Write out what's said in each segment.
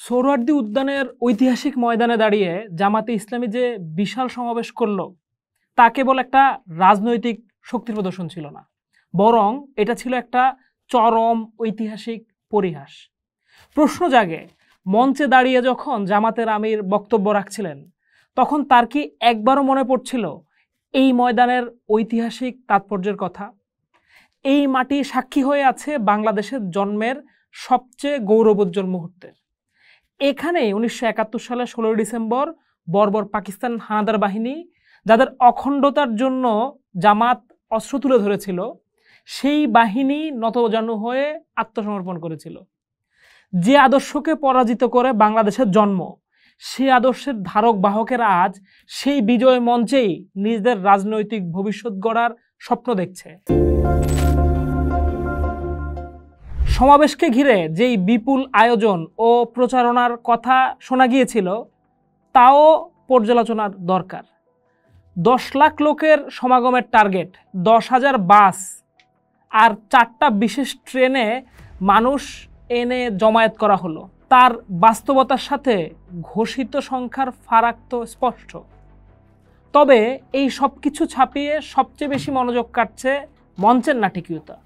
সোহরাওয়ার্দী উদ্যানের ঐতিহাসিক ময়দানে দাঁড়িয়ে জামাতে ইসলামী যে বিশাল সমাবেশ করল তা কেবল একটা রাজনৈতিক শক্তির প্রদর্শন ছিল না, বরং এটা ছিল একটা চরম ঐতিহাসিক পরিহাস। প্রশ্ন জাগে, মঞ্চে দাঁড়িয়ে যখন জামাতের আমির বক্তব্য রাখছিলেন তখন তার কি একবারও মনে পড়ছিল এই ময়দানের ঐতিহাসিক তাৎপর্যের কথা? এই মাটি সাক্ষী হয়ে আছে বাংলাদেশের জন্মের সবচেয়ে গৌরবোজ্জ্বল মুহূর্তের। এখানেই 1971 সালের 16 ডিসেম্বর বর্বর পাকিস্তান হানাদার বাহিনী, যাদের অখণ্ডতার জন্য জামাত অস্ত্র তুলে ধরেছিল, সেই বাহিনী নতজানু হয়ে আত্মসমর্পণ করেছিল। যে আদর্শকে পরাজিত করে বাংলাদেশের জন্ম, সেই আদর্শের ধারক বাহকেরা আজ সেই বিজয় মঞ্চেই নিজেদের রাজনৈতিক ভবিষ্যৎ গড়ার স্বপ্ন দেখছে। সমাবেশকে ঘিরে যেই বিপুল আয়োজন ও প্রচারণার কথা শোনা গিয়েছিল তাও পর্যালোচনার দরকার। 10 লাখ লোকের সমাগমের টার্গেট, 10,000 বাস আর 4টা বিশেষ ট্রেনে মানুষ এনে জমায়েত করা হলো। তার বাস্তবতার সাথে ঘোষিত সংখ্যার ফারাক তো স্পষ্ট। তবে এই সব কিছু ছাপিয়ে সবচেয়ে বেশি মনোযোগ কাটছে মঞ্চের নাটকীয়তা।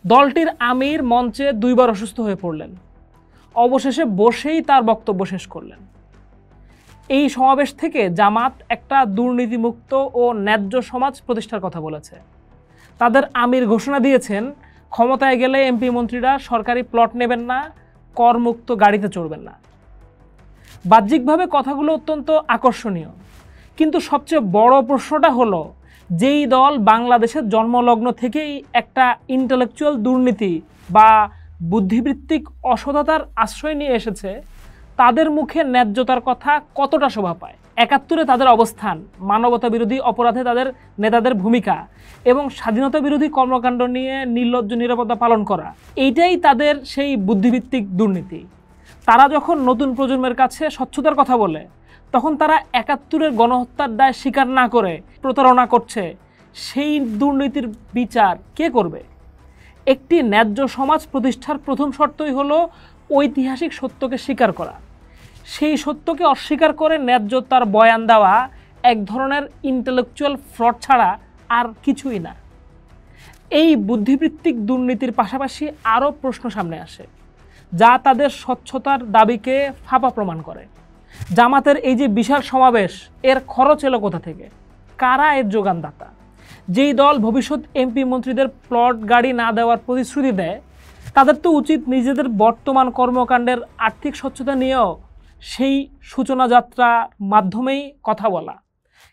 দলটির আমির মঞ্চে 2 বার অসুস্থ হয়ে পড়লেন, অবশেষে বসেই তার বক্তব্য শেষ করলেন। এই সমাবেশ থেকে জামাত একটা দুর্নীতিমুক্ত ও ন্যায্য সমাজ প্রতিষ্ঠার কথা বলেছে। তাদের আমির ঘোষণা দিয়েছেন, ক্ষমতায় গেলে এমপি মন্ত্রীরা সরকারি প্লট নেবেন না, করমুক্ত গাড়িতে চড়বেন না। বাহ্যিকভাবে কথাগুলো অত্যন্ত আকর্ষণীয়, কিন্তু সবচেয়ে বড় প্রশ্নটা হলো, যেই দল বাংলাদেশের জন্মলগ্ন থেকেই একটা ইন্টেলেকচুয়াল দুর্নীতি বা বুদ্ধিবৃত্তিক অসততার আশ্রয় নিয়ে এসেছে, তাদের মুখে ন্যায্যতার কথা কতটা শোভা পায়? 71-এ তাদের অবস্থান, মানবতা বিরোধী অপরাধে তাদের নেতাদের ভূমিকা এবং স্বাধীনতা বিরোধী কর্মকাণ্ড নিয়ে নির্লজ্জ নিরাপত্তা পালন করা, এইটাই তাদের সেই বুদ্ধিভিত্তিক দুর্নীতি। তারা যখন নতুন প্রজন্মের কাছে স্বচ্ছতার কথা বলে, তখন তারা 71-এর গণহত্যার দায় স্বীকার না করে প্রতারণা করছে। সেই দুর্নীতির বিচার কে করবে? একটি ন্যায্য সমাজ প্রতিষ্ঠার প্রথম শর্তই হলো ঐতিহাসিক সত্যকে স্বীকার করা। সেই সত্যকে অস্বীকার করে ন্যায্যতার বয়ান দেওয়া এক ধরনের ইন্টেলেকচুয়াল ফ্রড ছাড়া আর কিছুই না। এই বুদ্ধিবৃত্তিক দুর্নীতির পাশাপাশি আরও প্রশ্ন সামনে আসে, যা তাদের স্বচ্ছতার দাবিকে ফাঁপা প্রমাণ করে। জামাতের এই যে বিশাল সমাবেশ, এর খরচ এলো কোথা থেকে? কারা এর যোগানদাতা? যেই দল ভবিষ্যৎ এমপি মন্ত্রীদের প্লট গাড়ি না দেওয়ার প্রতিশ্রুতি দেয়, তাদের তো উচিত নিজেদের বর্তমান কর্মকাণ্ডের আর্থিক স্বচ্ছতা নিয়েও সেই সূচনা যাত্রা মাধ্যমেই কথা বলা,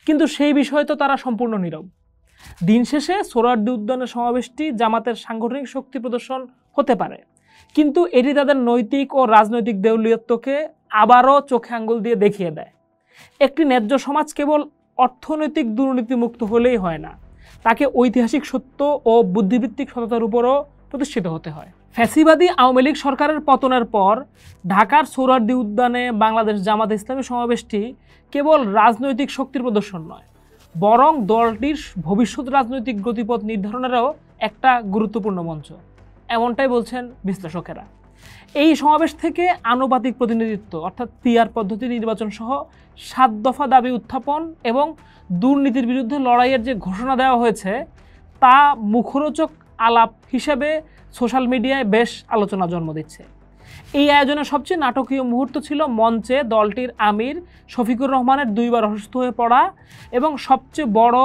কিন্তু সেই বিষয়ে তো তারা সম্পূর্ণ নীরব। দিন শেষে সোহরাওয়ার্দী উদ্যানের সমাবেশটি জামাতের সাংগঠনিক শক্তি প্রদর্শন হতে পারে, কিন্তু এটি তাদের নৈতিক ও রাজনৈতিক দেউলিয়ত্বকে আবারও চোখে আঙ্গুল দিয়ে দেখিয়ে দেয়। একটি ন্যায্য সমাজ কেবল অর্থনৈতিক দুর্নীতিমুক্ত হলেই হয় না, তাকে ঐতিহাসিক সত্য ও বুদ্ধিভিত্তিক সততার উপরও প্রতিষ্ঠিত হতে হয়। ফ্যাসিবাদী আওয়ামী লীগ সরকারের পতনের পর ঢাকার সোহরাওয়ার্দী উদ্যানে বাংলাদেশ জামাত ইসলামী সমাবেশটি কেবল রাজনৈতিক শক্তির প্রদর্শন নয়, বরং দলটির ভবিষ্যৎ রাজনৈতিক গতিপথ নির্ধারণেরও একটা গুরুত্বপূর্ণ মঞ্চ, এমনটাই বলছেন বিশ্লেষকেরা। এই সমাবেশ থেকে আনুপাতিক প্রতিনিধিত্ব অর্থাৎ পিআর পদ্ধতি নির্বাচন সহ 7 দফা দাবি উত্থাপন এবং দুর্নীতির বিরুদ্ধে লড়াইয়ের যে ঘোষণা দেওয়া হয়েছে, তা মুখরোচক আলাপ হিসেবে সোশ্যাল মিডিয়ায় বেশ আলোচনা জন্ম দিচ্ছে। এই আয়োজনের সবচেয়ে নাটকীয় মুহূর্ত ছিল মঞ্চে দলটির আমির শফিকুর রহমানের 2 বার অসুস্থ হয়ে পড়া, এবং সবচেয়ে বড়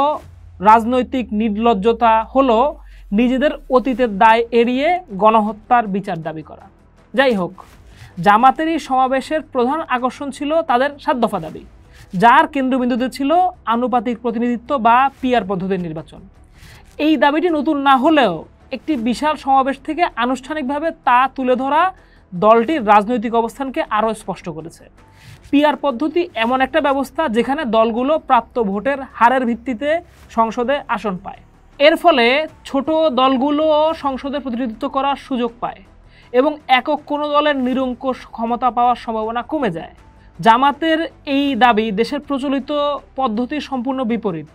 রাজনৈতিক নির্লজ্জতা হলো নিজেদের অতীতের দায় এড়িয়ে গণহত্যার বিচার দাবি করা। যাই হোক, জামাতের এই সমাবেশের প্রধান আকর্ষণ ছিল তাদের 7 দফা দাবি, যার কেন্দ্রবিন্দুতে ছিল আনুপাতিক প্রতিনিধিত্ব বা পিআর পদ্ধতির নির্বাচন। এই দাবিটি নতুন না হলেও একটি বিশাল সমাবেশ থেকে আনুষ্ঠানিকভাবে তা তুলে ধরা দলটির রাজনৈতিক অবস্থানকে আরও স্পষ্ট করেছে। পিআর পদ্ধতি এমন একটা ব্যবস্থা যেখানে দলগুলো প্রাপ্ত ভোটের হারের ভিত্তিতে সংসদে আসন পায়। এর ফলে ছোট দলগুলোও সংসদে প্রতিনিধিত্ব করার সুযোগ পায় এবং একক কোনো দলের নিরঙ্কুশ ক্ষমতা পাওয়ার সম্ভাবনা কমে যায়। জামাতের এই দাবি দেশের প্রচলিত পদ্ধতির সম্পূর্ণ বিপরীত,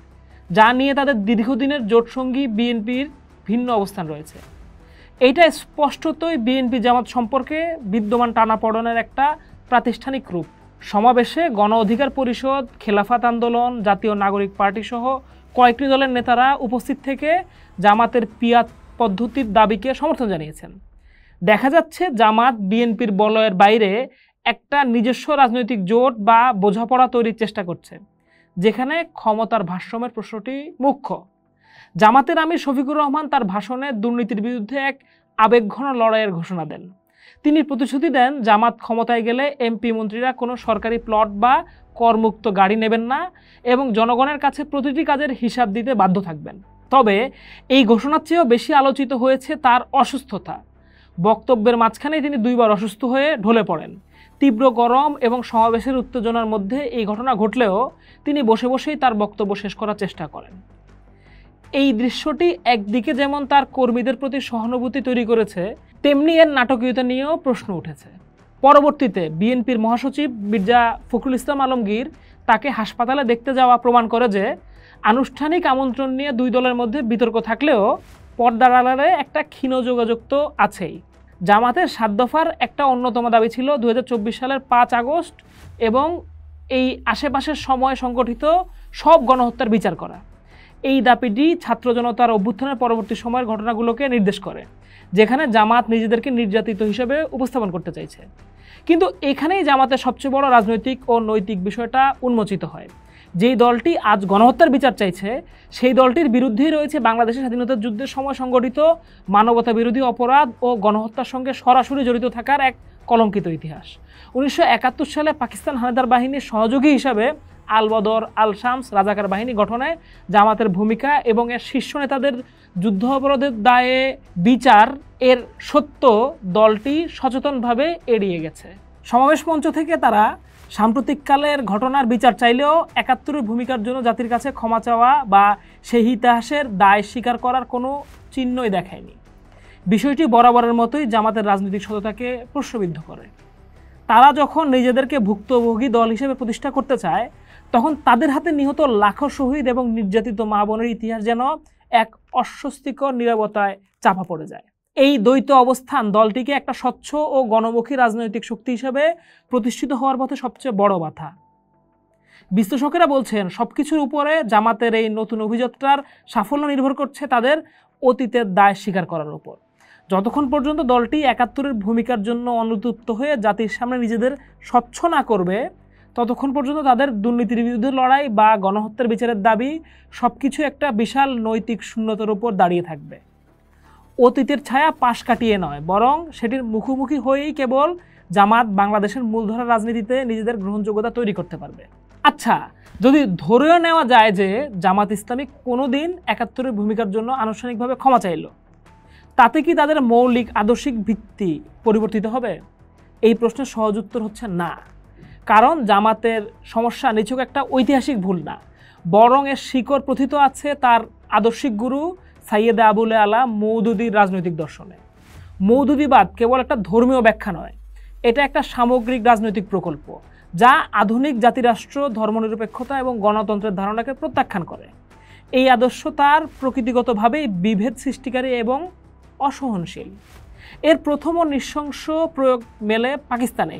যা নিয়ে তাদের দীর্ঘদিনের জোটসঙ্গী বিএনপির ভিন্ন অবস্থান রয়েছে। এইটা স্পষ্টতই বিএনপি জামাত সম্পর্কে বিদ্যমান টানাপোড়েনের একটা প্রাতিষ্ঠানিক রূপ। সমাবেশে গণ অধিকার পরিষদ, খেলাফত আন্দোলন, জাতীয় নাগরিক পার্টি সহ কয়েকটি দলের নেতারা উপস্থিত থেকে জামাতের পিয়াত পদ্ধতির দাবিকে সমর্থন জানিয়েছেন। দেখা যাচ্ছে জামাত বিএনপির বলয়ের বাইরে একটা নিজস্ব রাজনৈতিক জোট বা বোঝাপড়া তৈরির চেষ্টা করছে, যেখানে ক্ষমতার ভারসাম্যের প্রশ্নটি মুখ্য। জামাতের আমির শফিকুর রহমান তার ভাষণে দুর্নীতির বিরুদ্ধে এক আবেগঘন লড়াইয়ের ঘোষণা দেন। তিনি প্রতিশ্রুতি দেন জামাত ক্ষমতায় গেলে এমপি মন্ত্রীরা কোনো সরকারি প্লট বা করমুক্ত গাড়ি নেবেন না এবং জনগণের কাছে প্রতিটি কাজের হিসাব দিতে বাধ্য থাকবেন। তবে এই ঘোষণার চেয়েও বেশি আলোচিত হয়েছে তার অসুস্থতা। বক্তব্যের মাঝখানেই তিনি 2বার অসুস্থ হয়ে ঢলে পড়েন। তীব্র গরম এবং সমাবেশের উত্তেজনার মধ্যে এই ঘটনা ঘটলেও তিনি বসে বসেই তার বক্তব্য শেষ করার চেষ্টা করেন। এই দৃশ্যটি একদিকে যেমন তার কর্মীদের প্রতি সহানুভূতি তৈরি করেছে, তেমনি এর নাটকীয়তা নিয়েও প্রশ্ন উঠেছে। পরবর্তীতে বিএনপির মহাসচিব মির্জা ফখরুল ইসলাম আলমগীর তাকে হাসপাতালে দেখতে যাওয়া প্রমাণ করে যে আনুষ্ঠানিক আমন্ত্রণ নিয়ে 2 দলের মধ্যে বিতর্ক থাকলেও পর্দার আড়ালে একটা ক্ষীণ যোগাযোগ তো আছেই। জামাতের 7 দফার একটা অন্যতম দাবি ছিল 2024 সালের 5 আগস্ট এবং এই আশেপাশের সময় সংগঠিত সব গণহত্যার বিচার করা। এই দাবিটি ছাত্র জনতার অভ্যুত্থানের পরবর্তী সময়ের ঘটনাগুলোকে নির্দেশ করে, যেখানে জামাত নিজেদেরকে নির্যাতিত হিসেবে উপস্থাপন করতে চাইছে। কিন্তু এখানেই জামাতের সবচেয়ে বড় রাজনৈতিক ও নৈতিক বিষয়টা উন্মোচিত হয়। যেই দলটি আজ গণহত্যার বিচার চাইছে, সেই দলটির বিরুদ্ধেই রয়েছে বাংলাদেশের স্বাধীনতা যুদ্ধের সময় সংগঠিত মানবতা বিরোধী অপরাধ ও গণহত্যার সঙ্গে সরাসরি জড়িত থাকার এক কলঙ্কিত ইতিহাস। 1971 সালে পাকিস্তান হানাদার বাহিনীর সহযোগী হিসাবে আল বদর, আল শামস রাজাকার বাহিনী গঠনে জামাতের ভূমিকা এবং এর শীর্ষ নেতাদের যুদ্ধ অপরাধের দায়ে বিচার এর সত্য দলটি সচেতনভাবে এড়িয়ে গেছে। সমাবেশ মঞ্চ থেকে তারা সাম্প্রতিককালের ঘটনার বিচার চাইলেও 71-এর ভূমিকার জন্য জাতির কাছে ক্ষমা চাওয়া বা সেই ইতিহাসের দায় স্বীকার করার কোনো চিহ্নই দেখায়নি। বিষয়টি বরাবরের মতোই জামাতের রাজনৈতিক সততাকে প্রশ্নবিদ্ধ করে। তারা যখন নিজেদেরকে ভুক্তভোগী দল হিসেবে প্রতিষ্ঠা করতে চায়, তখন তাদের হাতে নিহত লাখো শহীদ এবং নির্যাতিত মা বোনের ইতিহাস যেন এক অস্বস্তিকর নীরবতায় চাপা পড়ে যায়। এই দ্বৈত অবস্থান দলটিকে একটা স্বচ্ছ ও গণমুখী রাজনৈতিক শক্তি হিসেবে প্রতিষ্ঠিত হওয়ার পথে সবচেয়ে বড় বাধা। বিশ্লেষকেরা বলছেন, সবকিছুর উপরে জামাতের এই নতুন অভিযাত্রার সাফল্য নির্ভর করছে তাদের অতীতের দায় স্বীকার করার উপর। যতক্ষণ পর্যন্ত দলটি 71-এর ভূমিকার জন্য অনুতপ্ত হয়ে জাতির সামনে নিজেদের স্বচ্ছ না করবে, ততক্ষণ পর্যন্ত তাদের দুর্নীতির বিরুদ্ধে লড়াই বা গণহত্যার বিচারের দাবি সবকিছু একটা বিশাল নৈতিক শূন্যতার উপর দাঁড়িয়ে থাকবে। অতীতের ছায়া পাশ কাটিয়ে নয়, বরং সেটির মুখোমুখি হয়েই কেবল জামাত বাংলাদেশের মূলধারা রাজনীতিতে নিজেদের গ্রহণযোগ্যতা তৈরি করতে পারবে। আচ্ছা, যদি ধরেও নেওয়া যায় যে জামাত ইসলামী কোনোদিন 71-এর ভূমিকার জন্য আনুষ্ঠানিকভাবে ক্ষমা চাইল, তাতে কি তাদের মৌলিক আদর্শিক ভিত্তি পরিবর্তিত হবে? এই প্রশ্নের সহজ উত্তর হচ্ছে না। কারণ জামাতের সমস্যা নিছক একটা ঐতিহাসিক ভুল না, বরং এর শিকড় প্রথিত আছে তার আদর্শিক গুরু সাইয়েদ আবুল আলা মওদুদীর রাজনৈতিক দর্শনে। মওদুদীবাদ কেবল একটা ধর্মীয় ব্যাখ্যা নয়, এটা একটা সামগ্রিক রাজনৈতিক প্রকল্প যা আধুনিক জাতিরাষ্ট্র, ধর্মনিরপেক্ষতা এবং গণতন্ত্রের ধারণাকে প্রত্যাখ্যান করে। এই আদর্শ তার প্রকৃতিগতভাবেই বিভেদ সৃষ্টিকারী এবং অসহনশীল। এর প্রথম ও নৃশংস প্রয়োগ মেলে পাকিস্তানে।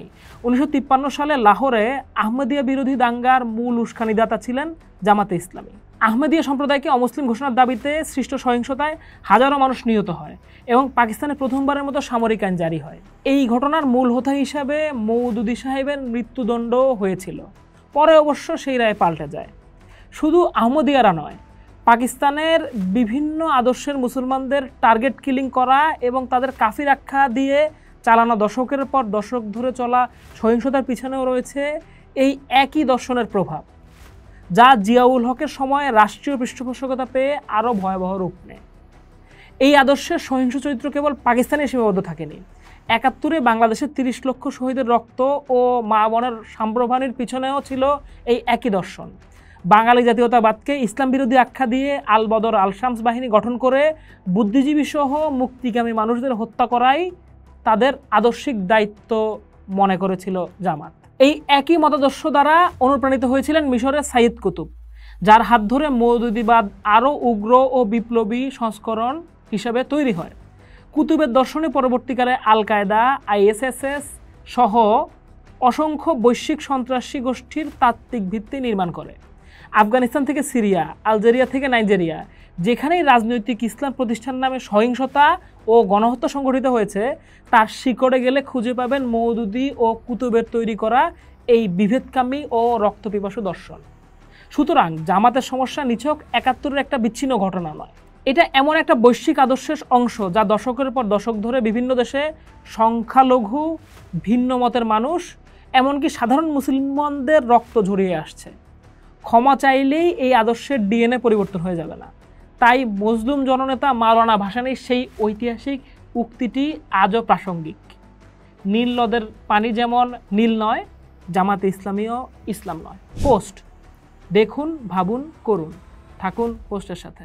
1953 সালে লাহোরে আহমদিয়া বিরোধী দাঙ্গার মূল উস্কানিদাতা ছিলেন জামাতে ইসলামী। আহমদিয়া সম্প্রদায়কে অমুসলিম ঘোষণার দাবিতে সৃষ্ট সহিংসতায় হাজারো মানুষ নিহত হয় এবং পাকিস্তানে প্রথমবারের মতো সামরিক আইন জারি হয়। এই ঘটনার মূল হোতা হিসাবে মওদুদী সাহেবের মৃত্যুদণ্ড হয়েছিল। পরে অবশ্য সেই রায় পাল্টে যায়। শুধু আহমদিয়ারা নয়, পাকিস্তানের বিভিন্ন আদর্শের মুসলমানদের টার্গেট কিলিং করা এবং তাদের কাফির আখ্যা দিয়ে চালানো দশকের পর দশক ধরে চলা সহিংসতার পিছনেও রয়েছে এই একই দর্শনের প্রভাব, যা জিয়াউল হকের সময় রাষ্ট্রীয় পৃষ্ঠপোষকতা পেয়ে আরও ভয়াবহ রূপ নেয়। এই আদর্শের সহিংস চরিত্র কেবল পাকিস্তানে সীমাবদ্ধ থাকেনি। 71-এ বাংলাদেশের 30 লক্ষ শহীদের রক্ত ও মা বোনের সাম্প্রভানির পিছনেও ছিল এই একই দর্শন। বাঙালি জাতীয়তাবাদকে ইসলাম বিরোধী আখ্যা দিয়ে আল বদর, আল শামস বাহিনী গঠন করে বুদ্ধিজীবী সহ মুক্তিকামী মানুষদের হত্যা করাই তাদের আদর্শিক দায়িত্ব মনে করেছিল জামাত। এই একই মতাদর্শ দ্বারা অনুপ্রাণিত হয়েছিলেন মিশরের সাইয়েদ কুতুব, যার হাত ধরে মওদুদীবাদ আরও উগ্র ও বিপ্লবী সংস্করণ হিসাবে তৈরি হয়। কুতুবের দর্শনে পরবর্তীকালে আল কায়দা, আইএসএসএস সহ অসংখ্য বৈশ্বিক সন্ত্রাসী গোষ্ঠীর তাত্ত্বিক ভিত্তি নির্মাণ করে। আফগানিস্তান থেকে সিরিয়া, আলজেরিয়া থেকে নাইজেরিয়া, যেখানেই রাজনৈতিক ইসলাম প্রতিষ্ঠান নামে সহিংসতা ও গণহত্যা সংঘটিত হয়েছে, তার শিকড়ে গেলে খুঁজে পাবেন মওদুদি ও কুতুবের তৈরি করা এই বিভেদকামী ও রক্তপিপাসু দর্শন। সুতরাং জামাতের সমস্যা নিছক ৭১-এর একটা বিচ্ছিন্ন ঘটনা নয়, এটা এমন একটা বৈশ্বিক আদর্শের অংশ যা দশকের পর দশক ধরে বিভিন্ন দেশে সংখ্যালঘু, ভিন্ন মতের মানুষ, এমনকি সাধারণ মুসলমানদের রক্ত ঝরিয়ে আসছে। ক্ষমা চাইলেই এই আদর্শের ডিএনএ পরিবর্তন হয়ে যাবে না। তাই মজলুম জননেতা মাওলানা ভাসানীর সেই ঐতিহাসিক উক্তিটি আজও প্রাসঙ্গিক। নীল নদের পানি যেমন নীল নয়, জামাতে ইসলামীও ইসলাম নয়। পোস্ট দেখুন, ভাবুন, করুন। থাকুন পোস্টের সাথে।